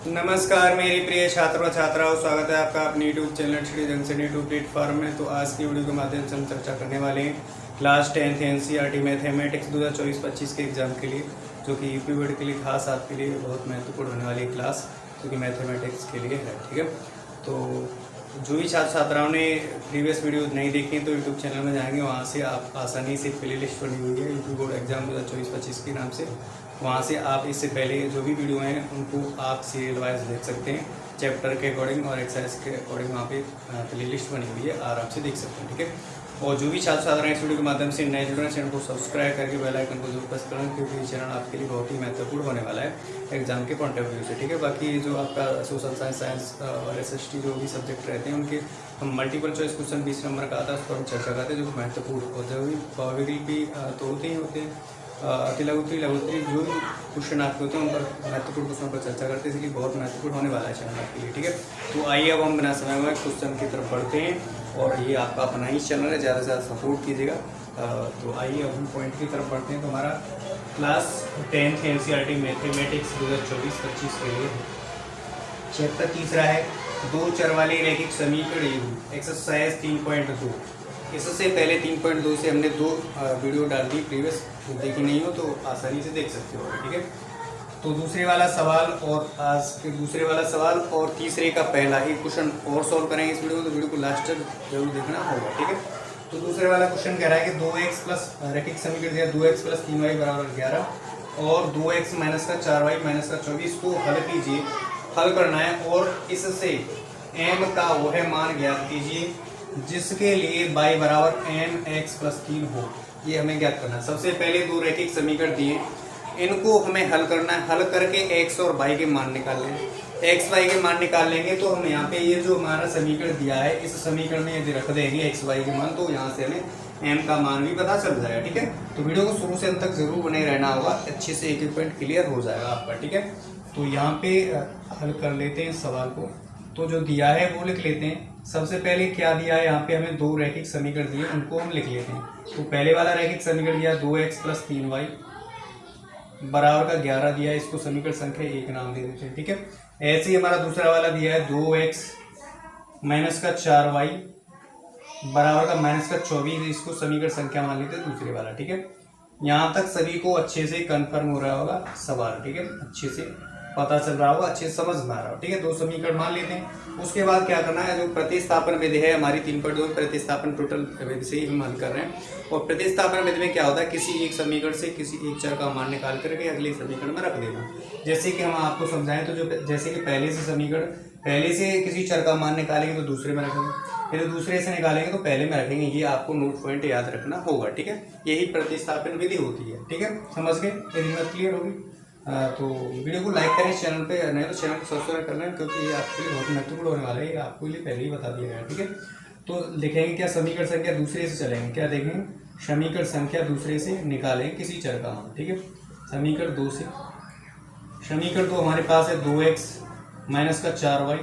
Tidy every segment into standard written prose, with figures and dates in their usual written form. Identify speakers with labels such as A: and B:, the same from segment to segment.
A: नमस्कार मेरी प्रिय छात्रों छात्राओं, स्वागत है आपका अपने YouTube channel Shri junction YouTube platform में। तो आज की वीडियो के माध्यम से हम चर्चा करने वाले हैं क्लास 10th एनसीईआरटी मैथमेटिक्स 2024-25 के एग्जाम के लिए, जो कि यूपी बोर्ड के लिए खास आपके लिए बहुत महत्वपूर्ण होने वाली क्लास जो कि मैथमेटिक्स के लिए है। ठीक है, तो जो भी छात्र छात्राओं ने प्रीवियस वीडियो नहीं देखी तो यूट्यूब चैनल में जाएंगे, वहाँ से आप आसानी से प्ले लिस्ट बनी हुई है यूपी बोर्ड एग्जाम 2024-25 के नाम से। वहाँ से आप इससे पहले जो भी वीडियो हैं उनको आप सीरियल वाइज देख सकते हैं, चैप्टर के अकॉर्डिंग और एक्सरसाइज के अकॉर्डिंग वहाँ पे प्ले लिस्ट बनी हुई है, आराम से देख सकते हैं। ठीक है, और जो भी छात्र छात्रा इस वीडियो के माध्यम से नए जुड़े हैं, चैनल को सब्सक्राइब करके बेल आइकन को जरूर प्रेस करें, क्योंकि ये चैनल आपके लिए बहुत ही महत्वपूर्ण होने वाला है एग्जाम के पॉइंट ऑफ व्यू से। ठीक है, बाकी जो आपका सोशल साइंस और SST जो भी सब्जेक्ट रहते हैं उनके हम मल्टीपल चॉइस क्वेश्चन 20 नंबर का आता है, उस पर हम चर्चा करते हैं, जो महत्वपूर्ण और जरूरी प्रोबेबिलिटी तो होते ही होते हैं, अतिलघुत्री लघुत्री जो भी क्वेश्चन आपके होते हैं उन पर महत्वपूर्ण क्वेश्चन पर चर्चा करते हैं, इसलिए बहुत महत्वपूर्ण होने वाला है चैनल आपके लिए। ठीक है, तो आइए अब हम बिना समय में क्वेश्चन की तरफ बढ़ते हैं, और ये आपका अपना ही चैनल है, ज़्यादा से ज़्यादा सपोर्ट कीजिएगा। तो आइए अब हम पॉइंट की तरफ बढ़ते हैं। तो हमारा क्लास 10th एनसीईआरटी मैथमेटिक्स 2024-25 के लिए चैप्टर तीसरा है, दो चर वाले रैखिक समीकरण एक्सरसाइज 3.2। इससे पहले 3.2 से हमने दो वीडियो डाल दी, प्रीवियस देखी नहीं हो तो आसानी से देख सकते हो। ठीक है, तो दूसरे वाला सवाल और आज के दूसरे वाला सवाल और तीसरे का पहला एक क्वेश्चन और सॉल्व करेंगे इस वीडियो में, तो वीडियो को लास्ट तक जरूर देखना होगा। ठीक है, तो दूसरे वाला क्वेश्चन कह रहा है कि 2x प्लस रैखिक समीकरण दिया 2x प्लस 3y बराबर 11 और 2x माइनस का 4y माइनस का 24 को हल कीजिए, हल करना है, और इससे m का वह मान ज्ञात कीजिए जिसके लिए y बराबर mx प्लस 3 हो। ये हमें ज्ञात करना है। सबसे पहले दो रैखिक समीकरण दिए, इनको हमें हल करना है। हल करके x और y के मान निकाल लेंगे। x y के मान निकाल लेंगे तो हम यहाँ पे ये जो हमारा समीकरण दिया है, इस समीकरण में यदि रख देंगे x y के मान, तो यहाँ से हमें m का मान भी पता चल जाएगा। ठीक है, तो वीडियो को शुरू से अंत तक जरूर बने रहना होगा, अच्छे से एक एक पॉइंट क्लियर हो जाएगा आपका। ठीक है, तो यहाँ पे हल कर लेते हैं सवाल को। तो जो दिया है वो लिख लेते हैं। सबसे पहले क्या दिया है, यहाँ पे हमें दो रैखिक समीकरण दिए, उनको हम लिख लेते हैं। तो पहले वाला रैखिक समीकरण दिया 2x प्लस 3y बराबर का 11 दिया है, इसको समीकरण संख्या 1 नाम दे देते हैं। ठीक है, ऐसे ही हमारा दूसरा वाला दिया है 2x माइनस का 4y बराबर का माइनस का 24, इसको समीकरण संख्या मान लेते हैं दूसरे वाला। ठीक है, यहाँ तक सभी को अच्छे से कंफर्म हो रहा होगा सवाल। ठीक है, अच्छे से पता चल रहा होगा, अच्छे से समझ में आ रहा हो। ठीक है, दो समीकरण मान लेते हैं। उसके बाद क्या करना है, जो प्रतिस्थापन विधि है हमारी 3.2 प्रतिस्थापन टोटल विधि से ही हम हल कर रहे हैं। और प्रतिस्थापन विधि में क्या होता है, किसी एक समीकरण से किसी एक चर का मान निकाल करके अगले समीकरण में रख देना। जैसे कि हम आपको समझाएं तो जो जैसे कि पहले से किसी चर का मान निकालेंगे तो दूसरे में रखेंगे, यदि दूसरे से निकालेंगे तो पहले में रखेंगे। ये आपको नोट पॉइंट याद रखना होगा। ठीक है, यही प्रतिस्थापन विधि होती है। ठीक है, समझ गए, यदि बात क्लियर होगी। तो वीडियो को लाइक करें, चैनल पे नहीं तो चैनल को सब्सक्राइब कर लें, क्योंकि ये आपके लिए बहुत महत्वपूर्ण होने वाला है, ये आपको लिए पहले ही बता दिया गया है। ठीक है, तो लिखेंगे क्या, समीकरण संख्या दूसरे से चलेंगे, क्या देखेंगे, समीकरण संख्या दूसरे से निकालें किसी चर का मान। ठीक है, समीकरण 2 से, समीकरण 2 हमारे पास है 2x माइनस का 4y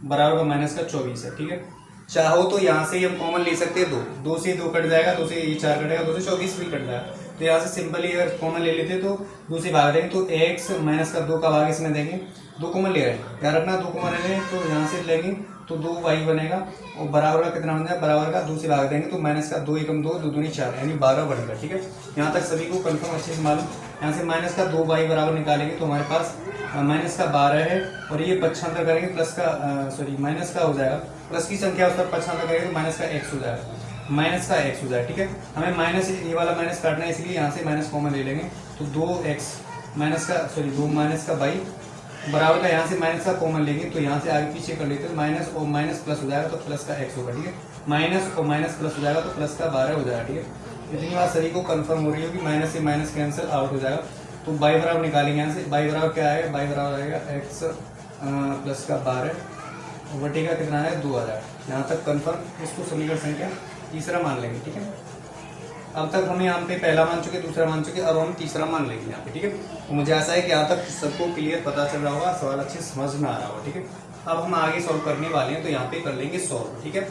A: बराबर का माइनस का 24 है। ठीक है, चाहो तो यहाँ से ही हम कॉमन ले सकते हैं, 2 से 2 कट जाएगा, 2 से ये 4 कटेगा, 2 से 24 भी कट जाएगा। तो यहाँ से सिंपली अगर कॉमन ले लेते तो 2 से भाग देंगे, तो x माइनस का 2 का भाग इसमें देंगे, 2 कॉमन ले रहे हैं, क्या रखना, 2 कॉमन ले लें, तो यहाँ से लेंगे तो 2y बनेगा, और बराबर का कितना बन जाएगा, बराबर का 2 से भाग देंगे तो माइनस का 2 एकम 2 2 दूनी 4 यानी 12 बनेगा। ठीक है, यहाँ तक सभी को कंफर्म अच्छे से मालूम। यहाँ से माइनस का 2y बराबर निकालेंगे तो हमारे पास माइनस का 12 है, और ये पक्षांतर करेंगे प्लस का माइनस का हो जाएगा, प्लस की संख्या उस पर पक्षांतर करेंगे तो माइनस का x हो जाएगा, माइनस का x हो जाएगा। ठीक है, हमें माइनस ये वाला माइनस काटना है, इसलिए यहाँ से माइनस कॉमन ले लेंगे, तो 2x माइनस का 2 माइनस का y बराबर का, यहाँ से माइनस का कॉमन लेंगे तो यहाँ से आगे पीछे कर लेते हैं, माइनस और माइनस प्लस हो जाएगा तो प्लस का x होगा। ठीक है, माइनस और माइनस प्लस हो जाएगा तो प्लस का 12 हो जाएगा। ठीक है, इतनी बात सभी को कंफर्म हो रही है कि माइनस से माइनस कैंसिल आउट हो जाएगा। तो y बराबर निकालेंगे, यहाँ से y बराबर क्या आएगा, y बराबर आएगा x प्लस का 12 बटे का कितना है 2 आ जाएगा। यहाँ तक कंफर्म, इसको समीकरण संख्या तीसरा मान लेंगे। ठीक है, अब तक हम यहाँ पे पहला मान चुके, दूसरा मान चुके, अब हम तीसरा मान लेंगे यहाँ पे। ठीक है, तो मुझे आशा है कि यहाँ तक सबको क्लियर पता चल रहा होगा, सवाल अच्छे समझ में आ रहा होगा। ठीक है, अब हम आगे सॉल्व करने वाले हैं, तो यहाँ पे कर लेंगे सॉल्व। ठीक है,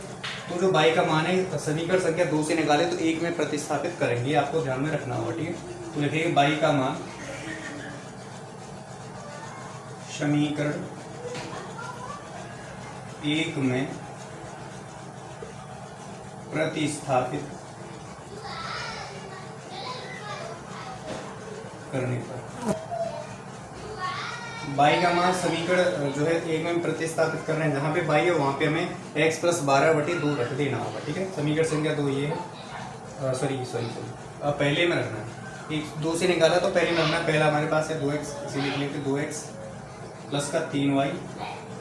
A: तो जो y का मान है समीकरण संख्या 2 से निकाले तो 1 में प्रतिस्थापित करेंगे, आपको ध्यान में रखना होगा। ठीक है, तो लिखिए y का मान समीकरण 1 में प्रतिस्थापित करने पर बाई का मान समीकरण जो है 1 में प्रतिस्थापित कर रहे हैं, जहाँ पे बाई है वहाँ पे हमें x + 12/2 रख देना होगा। ठीक है, समीकरण संख्या 2 ये है। सॉरी अब पहले में रखना है, 2 से निकाला तो पहले में रखना है। पहला हमारे पास है 2x, इसे लिख लेते 2x + 3y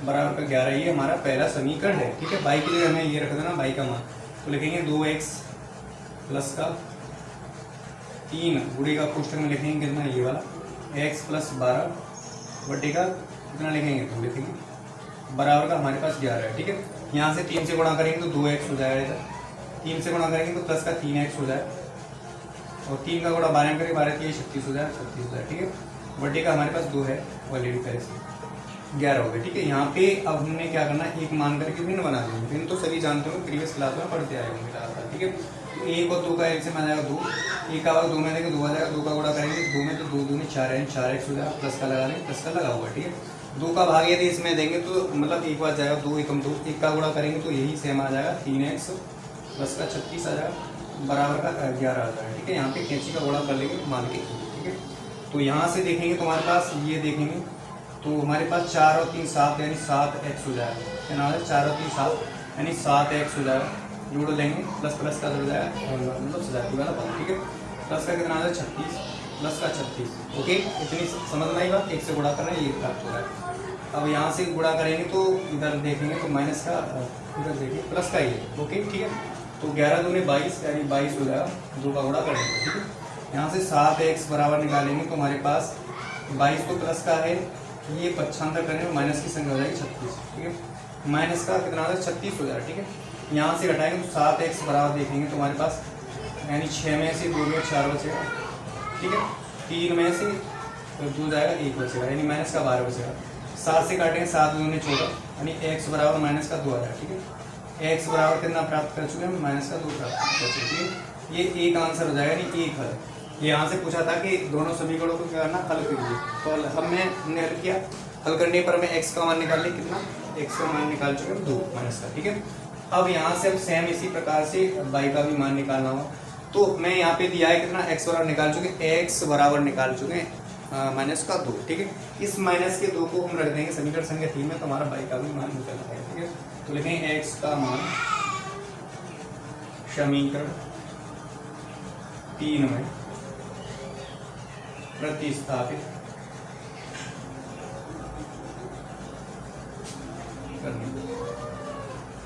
A: = 11। ये हमारा पहला समीकरण है। ठीक है, बाई के लिए हमें ये रख देना, बाई का मान तो लिखेंगे 2x + 3 गुणे का कोष्ठक में लिखेंगे कितना, ये वाला x + 12 बटे का कितना लिखेंगे, तो लिखेंगे बराबर का हमारे पास 11 है। ठीक है, यहाँ से 3 से गुणा करेंगे तो 2x हो जाएगा, इधर 3 से गुणा करेंगे तो प्लस का 3x हो जाएगा, और 3 का गुणा 12 करेंगे, 12 3 36 हो जाएगा, 36 हो जाएगा। ठीक है, बटे का हमारे पास 2 है ऑलरेडी पहले से 11 हो गए। ठीक है, यहाँ पे अब हमने क्या करना है, एक मान करके भिन्न बना देंगे। भिन्न तो सभी जानते हो, प्रीवियस क्लास में पढ़ते आए होंगे लगातार। ठीक है, 1 और 2 का 1 से में आ जाएगा 2, 1 का भाग 2 में देंगे 2 आ जाएगा, 2 का गुणा करेंगे 2 में तो 2 दूनी 4 है, 4x हो जाएगा, प्लस का लगा लेंगे, प्लस का लगा हुआ। ठीक है, 2 का भाग यदि इसमें देंगे तो मतलब एक बार जाएगा 2 एकम 2, 1 का गुणा करेंगे तो यही सेम आ जाएगा 3x प्लस का 36 आ जाएगा, बराबर का 11 आ जाएगा। ठीक है, यहाँ पे कैंची का गुणा कर लेंगे मान के। ठीक है, तो यहाँ से देखेंगे तो हमारे पास ये देखेंगे तो हमारे पास 4 और 3 7 यानी 7x हो जाएगा। क्या नाम है, 4 और 3 7 यानी 7x हो जाएगा, जोड़ लेंगे, प्लस प्लस का जुड़ जाएगा, मतलब सजाती वाला बात। ठीक है, प्लस का कितना आ जाएगा 36, प्लस का 36। ओके, इतनी समझ में आई बात, 1 से गुणा कर रहे हैं, ये प्राप्त हो रहा है। अब यहाँ से गुणा करेंगे तो इधर देखेंगे तो माइनस का, इधर देखिए प्लस का ही है। ओके, ठीक है, तो 11 दूनी 22 यानी 22 हो जाएगा, 2 का गुणा करेंगे। ठीक है, यहाँ से 7x बराबर निकालेंगे तो हमारे पास 22 तो प्लस का है, ये पक्षांतर करने में माइनस की संख्या हो जाएगी 36। ठीक है, माइनस का कितना आ जाएगा 36 हो जाएगा। ठीक है, यहाँ से घटाएंगे तो 7x बराबर देखेंगे तो हमारे पास यानी 6 में से 2 में 4 बचेगा। ठीक है, 3 में से 2 जाएगा, 1 बचेगा, यानी माइनस का 12 बचेगा। 7 से काटेंगे, 7 दूनी 14 यानी x बराबर माइनस का 2 आ जाएगा। ठीक है, x बराबर कितना प्राप्त कर चुके हैं, माइनस का 2 प्राप्त कर चुके हैं। ये एक आंसर हो जाएगा, यानी एक हल। ये यहाँ से पूछा था कि दोनों समीकरणों को क्या करना, हल कीजिए, तो हमने हल किया। हल करने पर हमें x का मान निकाल लिया, कितना, x का मान निकाल चुके हैं 2 माइनस का। ठीक है, अब यहाँ से अब सेम इसी प्रकार से y का भी मान निकालना होगा। तो मैं यहाँ पे दिया है कितना, x बराबर निकाल चुके, x बराबर निकाल चुके हैं माइनस का 2। ठीक है, इस माइनस के 2 को हम रख देंगे समीकरण संख्या 3 में, तो हमारा y का भी मान निकल जाएगा। ठीक है, तो लिखेंगे x का मान समीकरण 3 में प्रतिस्थापित करने।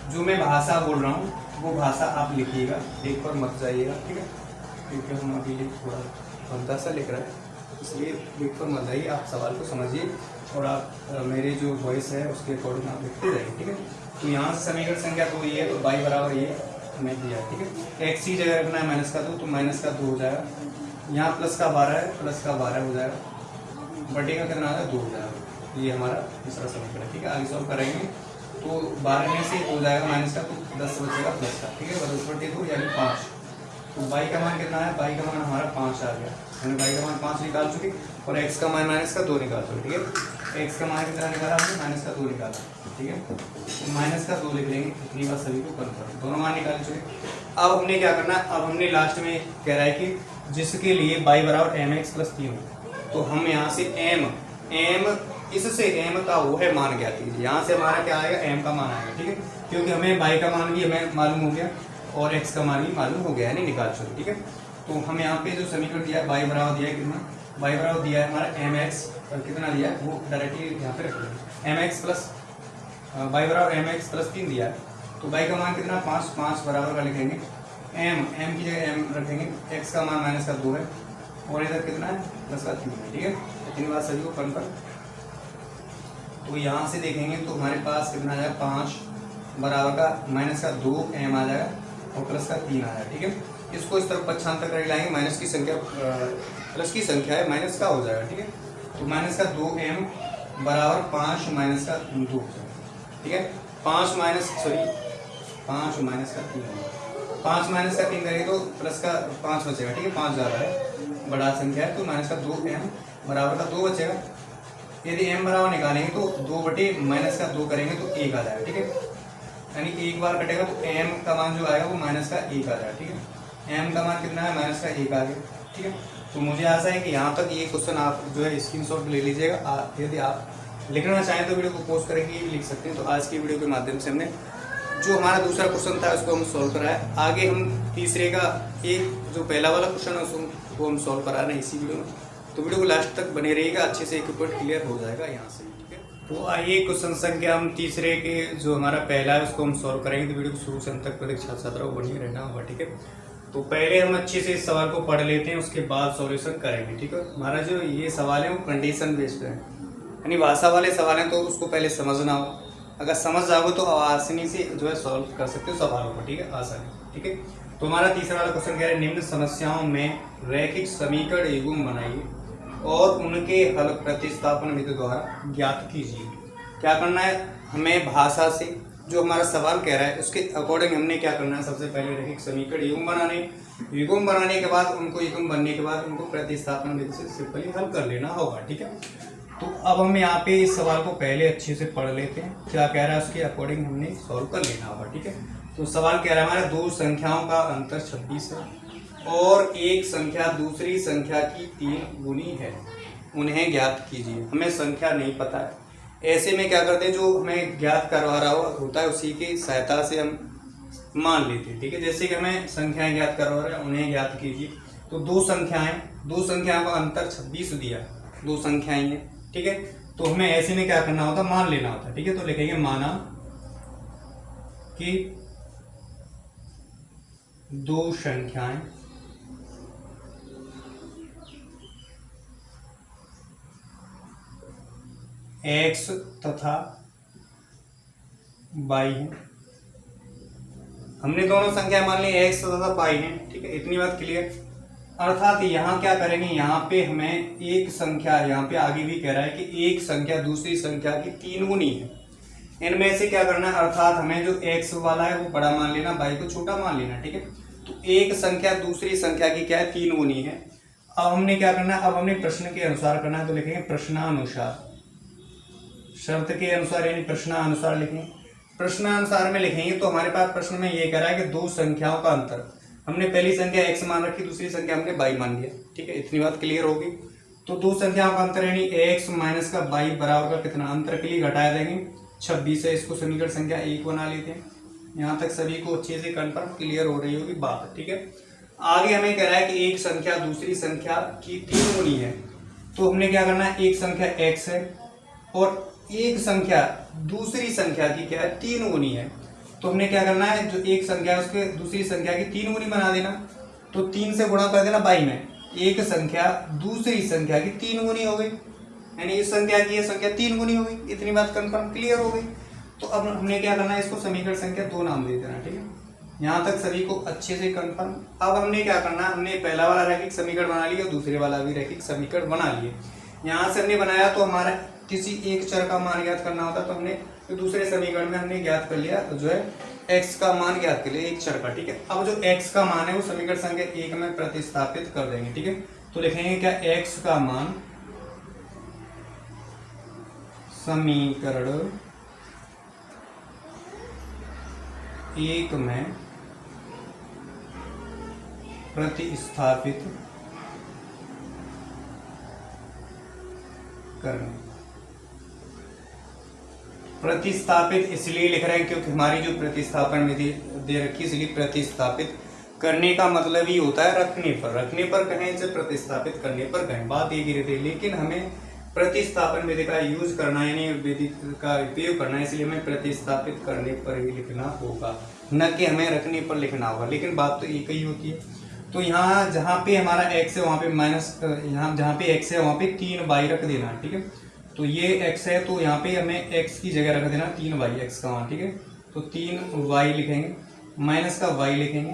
A: जो मैं भाषा बोल रहा हूँ वो भाषा आप लिखिएगा, देख कर मत जाइएगा। ठीक है, क्योंकि हम अभी थोड़ा भद्दा सा लिख रहे हैं, इसलिए देख कर मत जाइए, आप सवाल को समझिए और आप मेरे जो वॉइस है उसके अकॉर्डिंग आप लिखते जाइए। ठीक है, तो यहाँ से समीकरण संख्या 2 ये है, तो y बराबर ये हमें दिया। ठीक है, x की जगह रखना है माइनस का 2, तो माइनस का 2 हो जाएगा। यहाँ प्लस का 12 है, प्लस का 12 हो जाएगा, बटे का कितना आ जाएगा 2 हो जाएगा। ये हमारा तीसरा समीकरण है। ठीक है, आगे सॉल्व करेंगे तो 12 में से हो जाएगा माइनस का, तो 10 बचेगा प्लस का। ठीक है, 10/2 यानी 5। तो y का मान कितना है, y का मान हमारा 5 आ गया, हमने y का मान 5 निकाल चुके, और x का मान माइनस का 2 निकाल चुके। ठीक है, x का मान कितना निकाला हमने, माइनस का 2 निकाला। ठीक है, तो माइनस का 2 लिख लेंगे, इतनी बात सभी को कन्फर्म, दोनों मान निकाल चुके। अब हमने क्या करना है, अब हमने लास्ट में कह रहा है कि जिसके लिए y बराबर mx + 3 हो, तो हम यहाँ से m इससे m का वो है मान ज्ञात कीजिए। यहाँ से हमारा क्या आएगा, m का मान आएगा। ठीक है, क्योंकि हमें y का मान भी हमें मालूम हो गया और x का मान भी मालूम हो गया, यानी निकाल चुके। ठीक है, तो हम यहाँ पे जो समीकरण दिया है, y बराबर दिया है कितना, y बराबर दिया है हमारा mx, और कितना दिया है वो डायरेक्टली यहाँ पे रख लेंगे, mx प्लस y बराबर mx + 3 दिया है, तो y का मान कितना 5 बराबर का लिखेंगे, m की जगह m रखेंगे, x का मान माइनस का 2 है, और इधर कितना है प्लस का 3 है। ठीक है, इतनी बात सभी को कन्फर्म। तो यहाँ से देखेंगे तो हमारे पास कितना आ जाएगा, 5 बराबर का माइनस का 2 m आ जाएगा, और प्लस का 3 आ जाएगा। ठीक है, इसको इस तरफ पक्षांतर कर लाएंगे, माइनस की संख्या प्लस की संख्या है, माइनस का हो जाएगा। ठीक है, तो माइनस का 2m बराबर 5 माइनस का 2। ठीक है, 5 माइनस का 3, 5 माइनस का 3 करेंगे तो प्लस का 5 बचेगा। ठीक है, 5 ज़्यादा है, बड़ा संख्या है, तो माइनस का 2m बराबर का 2 बचेगा। यदि m बराबर निकालेंगे तो 2/-2 करेंगे तो 1 आ जाएगा, ठीक है। यानी एक बार कटेगा तो m का मान जो आएगा वो -1 आ जाएगा, ठीक है। m का मान कितना है, -1 आ गया, ठीक है। तो मुझे आशा है कि यहाँ तक ये क्वेश्चन आप जो है स्क्रीनशॉट ले लीजिएगा। यदि आप लिखना चाहें तो वीडियो को पोस्ट करेंगे, ये भी लिख सकते हैं। तो आज की वीडियो के माध्यम से हमने जो हमारा दूसरा क्वेश्चन था उसको हम सॉल्व कराया। आगे हम तीसरे का एक जो पहला वाला क्वेश्चन है उसको हम सॉल्व करा रहे हैं इसी वीडियो में। तो वीडियो को लास्ट तक बने रहिएगा, अच्छे से एक पॉइंट क्लियर हो जाएगा यहाँ से, ठीक है। तो आइए क्वेश्चन संख्या हम तीसरे के जो हमारा पहला है उसको हम सॉल्व करेंगे। तो वीडियो को शुरू से अंत तक प्रतीक्षा छात्रों को बनी रहना होगा, ठीक है। तो पहले हम अच्छे से इस सवाल को पढ़ लेते हैं, उसके बाद सॉल्यूशन करेंगे, ठीक है। हमारा जो ये सवाल है वो कंडीशन बेस्ड है, यानी भाषा वाले सवाल हैं, तो उसको पहले समझना हो। अगर समझ जाओगे तो आसानी से जो है सॉल्व कर सकते हो सवालों को, ठीक है, आसानी, ठीक है। तो हमारा तीसरा वाला क्वेश्चन क्या है, निम्न समस्याओं में रैखिक समीकरण युग्म बनाइए और उनके हल प्रतिस्थापन विधि द्वारा ज्ञात कीजिए। क्या करना है हमें, भाषा से जो हमारा सवाल कह रहा है उसके अकॉर्डिंग हमने क्या करना है, सबसे पहले रैखिक समीकरण युग्म बनाने के बाद उनको युग्म बनने के बाद उनको प्रतिस्थापन विधि से सिंपली हल कर लेना होगा, ठीक है। तो अब हम यहाँ पे इस सवाल को पहले अच्छे से पढ़ लेते हैं, क्या कह रहा है उसके अकॉर्डिंग हमने सॉल्व कर लेना होगा, ठीक है। तो सवाल कह रहा है हमारा दो संख्याओं का अंतर 26 है और एक संख्या दूसरी संख्या की 3 गुनी है, उन्हें ज्ञात कीजिए। हमें संख्या नहीं पता है, ऐसे में क्या करते हैं, जो हमें ज्ञात करवा रहा होता है उसी की सहायता से हम मान लेते हैं, ठीक है। जैसे कि हमें संख्याएं ज्ञात करवा रहे हैं, उन्हें ज्ञात कीजिए। तो दो संख्याओं का अंतर 26 दिया, दो संख्याएं हैं, ठीक है। तो हमें ऐसे में क्या करना होता, मान लेना होता, ठीक है। तो लिखेंगे माना कि दो संख्याएं x तथा y है। हमने दोनों संख्या मान ली x तथा y है, ठीक है, इतनी बात क्लियर। अर्थात यहाँ क्या करेंगे, यहाँ पे हमें एक संख्या, यहाँ पे आगे भी कह रहा है कि एक संख्या दूसरी संख्या की 3 गुनी है, इनमें से क्या करना है, अर्थात हमें जो x वाला है वो बड़ा मान लेना, y को छोटा मान लेना, ठीक है। तो एक संख्या दूसरी संख्या की क्या है, 3 गुनी है। अब हमने क्या करना है, अब हमने प्रश्न के अनुसार करना है, तो लिखेंगे प्रश्नानुसार, शर्त के अनुसार यानी प्रश्नानुसार लिखेंगे। प्रश्नानुसार में लिखेंगे तो हमारे पास प्रश्न में ये कह रहा है कि दो संख्याओं का अंतर, हमने पहली संख्या x मान रखी, दूसरी संख्या हमने y मान लिया, ठीक है, इतनी बात क्लियर होगी। तो दो संख्याओं का अंतर यानी x माइनस का y बराबर का कितना, अंतर के लिए घटाया देंगे 26 है, इसको समीकरण संख्या 1 बना लेते हैं। यहाँ तक सभी को अच्छे से कंफर्म क्लियर हो रही होगी बात, ठीक है। आगे हमें कह रहा है कि एक संख्या दूसरी संख्या की 3 गुनी है, तो हमने क्या करना है, एक संख्या x है और एक संख्या दूसरी संख्या की क्या है, 3 गुनी है। तो हमने क्या करना है, जो एक संख्या है उसके दूसरी संख्या की 3 गुनी बना देना, तो 3 से गुणा कर देना y में, एक संख्या दूसरी संख्या की 3 गुनी हो गई, यानी इस संख्या की ये संख्या 3 गुनी हो गई, इतनी बात कंफर्म क्लियर हो गई। तो अब हमने क्या करना है, इसको समीकरण संख्या 2 नाम दे देना, ठीक है। यहाँ तक सभी को अच्छे से कंफर्म। अब हमने क्या करना है, हमने पहला वाला रैखिक समीकरण बना लिया, दूसरे वाला भी रैखिक समीकरण बना लिए। यहाँ से हमने बनाया तो हमारा किसी एक चर का मान ज्ञात करना होता, तो हमने तो दूसरे समीकरण में हमने ज्ञात कर लिया, तो जो है x का मान ज्ञात कर लिया एक चर का, ठीक है। अब जो x का मान है वो समीकरण संख्या 1 में प्रतिस्थापित कर देंगे, ठीक है। तो लिखेंगे क्या, x का मान समीकरण 1 में प्रतिस्थापित करना। प्रतिस्थापित इसलिए लिख रहे हैं क्योंकि हमारी जो प्रतिस्थापन विधि दे रखी, इसलिए प्रतिस्थापित करने का मतलब ही होता है रखने पर कहें से प्रतिस्थापित करने पर कहें, बात एक ही रहती है। लेकिन हमें प्रतिस्थापन विधि का यूज करना है, यानी विधि का उपयोग करना है, इसलिए हमें प्रतिस्थापित करने पर ही लिखना होगा, न कि हमें रखने पर लिखना होगा। लेकिन बात तो एक ही होती है। तो यहाँ जहाँ पे हमारा x है वहाँ पे माइनस, यहाँ जहाँ पे x है वहाँ पे 3y रख देना, ठीक है। तो ये x है तो यहाँ पे हमें x की जगह रख देना 3y, x का मान, ठीक है। तो 3y लिखेंगे, माइनस का y लिखेंगे,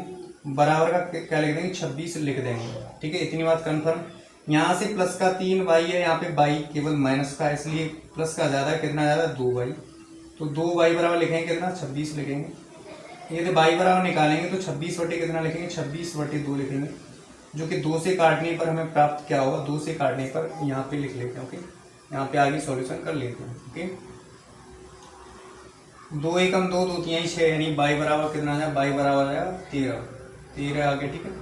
A: बराबर का क्या लिख देंगे, 26 लिख देंगे, ठीक है, इतनी बात कंफर्म। यहाँ से प्लस का 3y है, यहाँ पे y केवल माइनस का, इसलिए प्लस का ज़्यादा, कितना ज़्यादा, 2y। तो 2y बराबर लिखेंगे कितना, 26 लिखेंगे। यदि y बराबर निकालेंगे तो 26 बटे कितना लिखेंगे, 26 बटे 2 लिखेंगे, जो कि 2 से काटने पर हमें प्राप्त क्या होगा, 2 से काटने पर यहाँ पे लिख लेते हैं, ओके। यहाँ पे आगे सॉल्यूशन कर लेते हैं। ओके, 2 एकम 2, 2 तिहाई 6, यानी बाई बराबर कितना आ जाएगा, बाई बराबर आ जाएगा 13, 13 आगे। ठीक है,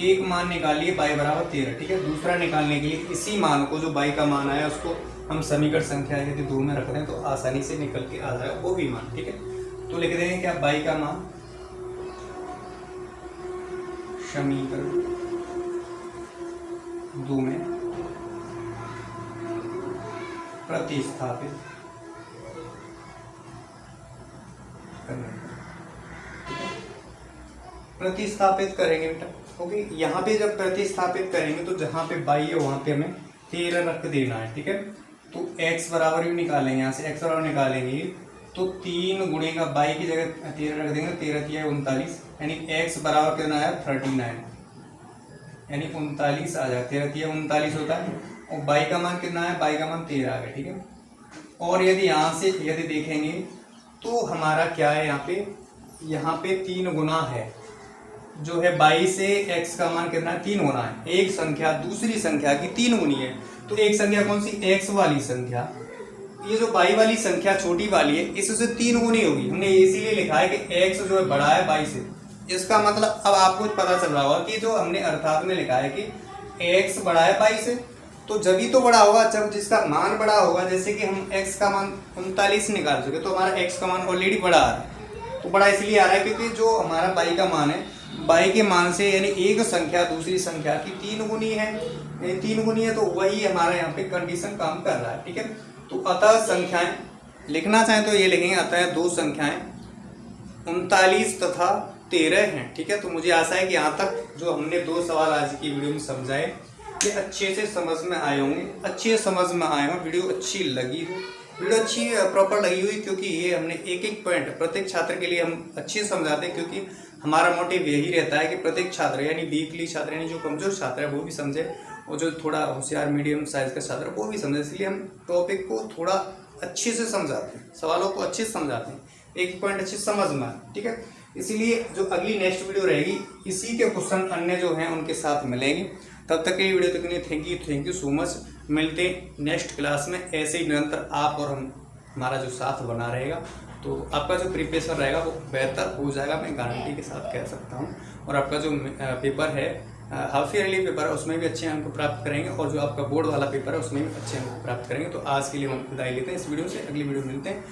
A: एक मान निकालिए बाई बराबर 13। ठीक है, दूसरा निकालने के लिए इसी मान को, जो बाई का मान आया उसको हम समीकरण संख्या यदि 2 में रख दें तो आसानी से निकल के आ जाएगा वो भी मान। ठीक है, तो लिख देंगे क्या, बाई का मान समीकरण 2 में प्रतिस्थापित प्रतिस्थापित करेंगे बेटा। ओके, यहाँ पे जब प्रतिस्थापित करेंगे तो जहाँ पे बाई है वहां पे हमें 13 रख देना है। ठीक है, तो x बराबर भी निकालेंगे, यहाँ से x बराबर निकालेंगे तो 3 गुणे का बाई की जगह 13 रख देंगे, 13 तिया 39, यानी x बराबर कितना आया 39, यानी 39 आ जाएगा, 13 तिया 39 होता है। और बाई का मान कितना है, बाई का मान 13 आ गया। ठीक है, और यदि यहाँ से यदि देखेंगे तो हमारा क्या है, यहाँ पे 3 गुना है, जो है 22 से x का मान कितना है, 3 गुना है। एक संख्या दूसरी संख्या की 3 गुनी है, तो एक संख्या कौन सी, x वाली संख्या, ये जो बाई वाली संख्या छोटी वाली है इससे 3 गुनी होगी। हमने इसीलिए लिखा है कि x जो है बड़ा है 22 से। इसका मतलब अब आपको पता चल रहा होगा कि जो हमने अर्थात में लिखा है कि x बड़ा है 22 से, तो जब ही तो बड़ा होगा जब जिसका मान बड़ा होगा। जैसे कि हम x का मान 39 निकाल चुके, तो हमारा x का मान ऑलरेडी बड़ा आ रहा है। तो बड़ा इसलिए आ रहा है क्योंकि जो हमारा बाई का मान है, बाई के मान से यानी एक संख्या दूसरी संख्या की 3 गुनी है, 3 गुनी है, तो वही हमारा यहाँ पे कंडीशन काम कर रहा है। ठीक है, तो अतः संख्याएं लिखना चाहें तो ये लिखेंगे, अतः 2 संख्याएं 39 तथा 13 हैं। ठीक है, तो मुझे आशा है कि यहाँ तक जो हमने 2 सवाल आज की वीडियो में समझाए ये अच्छे से समझ में आए होंगे, अच्छे समझ में आए हों, वीडियो अच्छी लगी हो, वीडियो अच्छी प्रॉपर लगी हुई, क्योंकि ये हमने एक एक पॉइंट प्रत्येक छात्र के लिए हम अच्छे से समझाते हैं, क्योंकि हमारा मोटिव यही रहता है कि प्रत्येक छात्र यानी वीकली छात्र यानी जो कमजोर छात्र है वो भी समझे, और जो थोड़ा होशियार मीडियम साइज का छात्र वो भी समझे। इसलिए हम टॉपिक को थोड़ा अच्छे से समझाते हैं, सवालों को अच्छे से समझाते हैं, एक पॉइंट अच्छे समझ में आए। ठीक है, इसीलिए जो अगली नेक्स्ट वीडियो रहेगी इसी के क्वेश्चन अन्य जो हैं उनके साथ मिलेंगे। तब तक के लिए वीडियो तक के लिए थैंक यू सो मच। मिलते हैं नेक्स्ट क्लास में, ऐसे ही निरंतर आप और हमारा जो साथ बना रहेगा तो आपका जो प्रिपरेशन रहेगा वो बेहतर हो जाएगा, मैं गारंटी के साथ कह सकता हूँ। और आपका जो पेपर है हाफ ईयरली पेपर है उसमें भी अच्छे अंक प्राप्त करेंगे, और जो आपका बोर्ड वाला पेपर है उसमें भी अच्छे अंक प्राप्त करेंगे। तो आज के लिए हम विदाई लेते हैं इस वीडियो से, अगली वीडियो मिलते हैं।